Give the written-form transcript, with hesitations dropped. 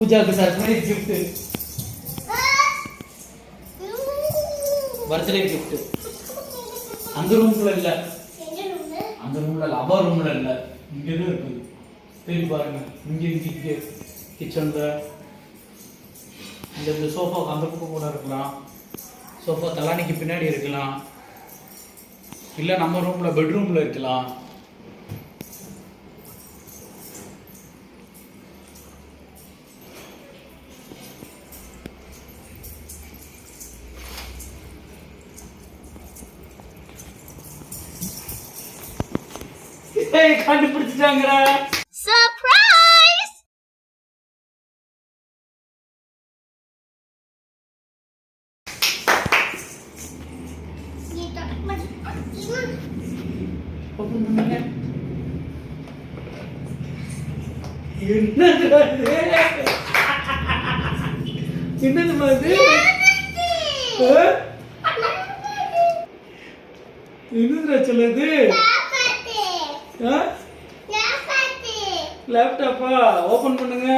பூஜாக்கு surprise gift. Birthday gift. அந்த ரூம்ல இல்ல. அந்த ரூம்ல இல்ல. அவ ரூம்ல இல்ல. இங்க இருக்கு. தேடி பாருங்க. இங்க கிச்சன்ல. இந்த சோஃபா அந்த பக்கம் கூட இருக்கலாம். சோஃபா தலானிக்கு பின்னாடி இருக்கலாம். இல்ல நம்ம ரூம்ல பெட்ரூம்ல இருக்கலாம். ஏய் கண்டுபிடிச்சிட்டாங்கடா. சர்ப்ரைஸ். ஓபன் பண்ணுங்க. என்னது மாதிரி? என்னதுடா சொல்லுது? லேப்டாப்பா ஓபன் பண்ணுங்க.